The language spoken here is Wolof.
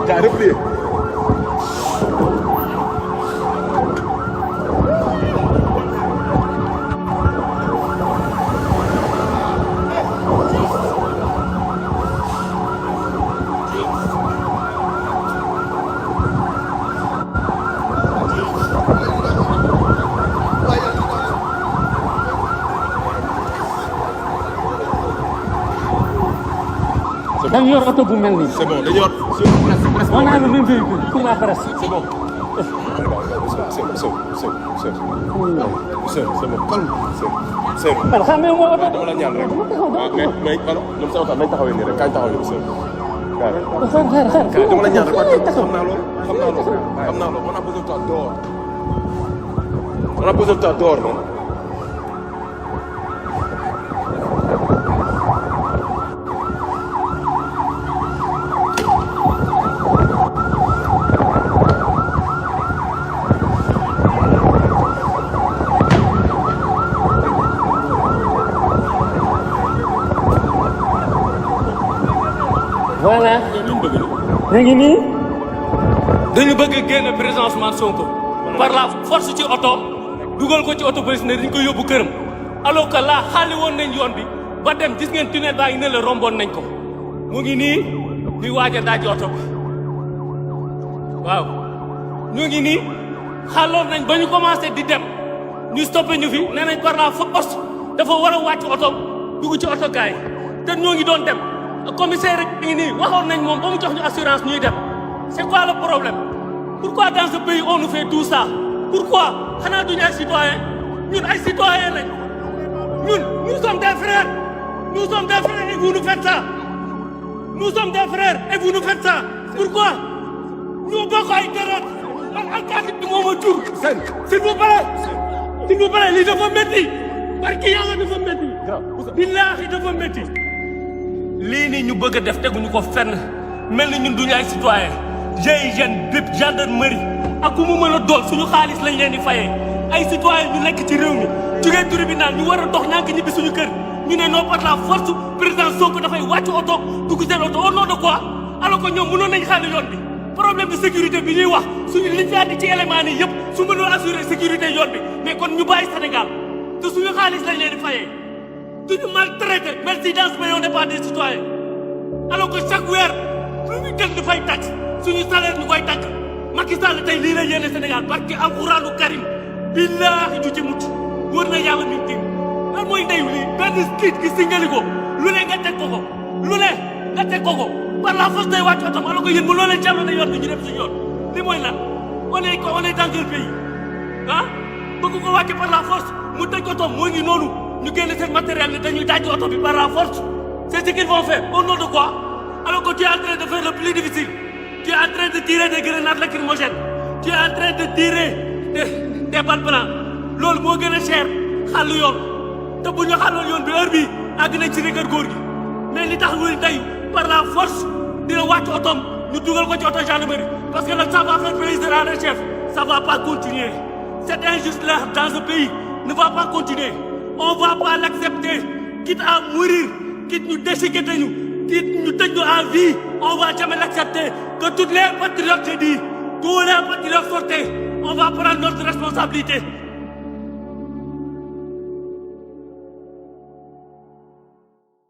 gars replié. dañu yor oto bu mel nii. C'est bon dañu yor. on a le même véhicule pour la presse. C'est bon. C'est bon calme. C'est bon. man xam nga moo oto. dama la ñaan rek. mais ñoom sa oto nañ taxawee nii rek kañ taxaw yow seen. xaar dama la ñaan rek parce que xam naa loolu. On a besoin de toi dehors. On a besoin de toi dehors non. voilà. ñu ngi nii. dañu bëgg a génn président Ousmane Sonko par la force ci oto dugal ko ci oto police ne dañ ko yóbbu këram alors que là xaali woon nañ yoon bi ba dem gis ngeen tunnel baa ngi ne la romboon nañ ko mu ngi nii di waaj a daaj oto bi waaw ñu ngi nii xaaloon nañ ba ñu commencé di dem ñu stoppé ñu fi nee nañ par la force dafa war a wàcc oto dugg ci oto gaay te ñoo ngi doon dem commissaire rek ngi nii waxoon nañ moom ba mu jox ñu assurance ñuy dem c'est quoi le problème pourquoi dans ce pays on nous fait tout ça pourquoi xanaa duñu ay citoyens ñun ay citoyens lañ ñun nous sommes des frères et vous nous faites ça nous sommes des frères et vous nous faites ça pourquoi ñu bokk ay deret man alkaati bi moo ma jur s'il vous plaît lii dafa métti barki yàlla dafa métti billaahi dafa métti lii nii ñu bëgg a def teguñu ko fenn mel ni ñun duñu ay citoyen GIGN BIP gendarmerie ak ku mu mën a doon suñu xaalis lañ leen di fayee ay citoyen ñu nekk ci réew mi jugee tribunal ñu war a dox ñànk ñibbi suñu kër ñu ne non par la force président Sonko dafay wàcc oto dugg seen oto au nom de quoi alors que ñoom mënoon nañ xaale yoon bi problème de sécurité bi ñuy wax suñu liñ di ci élément yi yëpp su mënul assurer sécurité yoon bi mais kon ñu bàyyi Sénégal te suñu xaalis lañ leen di fayee duñu maltraité merci dans ce pays on n'est pas des citoyens alors que chaque weer lu ñu jël di fay taxe suñu salaire ñu koy tàgg Macky Sall tey lii la yéene Sénégal parce que alxuraanu karim billaahi du ci mucc wër na yàlla mi tim lan mooy ndeyu lii benn skiit gi signali ko lu ne nga teg ko lu ne nga teg ko par la force day wàcc otom alors que yéen mënoo leen jàll na yoon bi ñu def suñu yoon li mooy lan on est dans quel pays ah bëgg ko wàcce par la force mu tëj otom moo ngi noonu ñu génne seen matériel ne dañuy daj oto bi par la force c'est ce qu'ils vont faire au nom de quoi alors que tu es en train de faire le plus difficile tu es en train de tirer des grenades lacrymogènes tu es en train de tirer des balles blancs loolu moo gën a cher xàllu yoon te bu ñu xàlloon yoon bi heure bii àgg nañ ci rigueur góor gi mais li tax wuñ tey par la force dina wàcc otom ñu dugal ko ci oto gendarmerie parce que nag ça va faire plaisir à le chef ça va pas continuer cette injustice là dans ce pays ne va pas continuer on va pas l'accepter quitte à mourir quitte ñu déchiqueter ñu quitte ñu tëj ñu à vie on va jamais l'accepter que toutes les patriotes je dis tous les patriotes sortez on va prendre notre responsabilité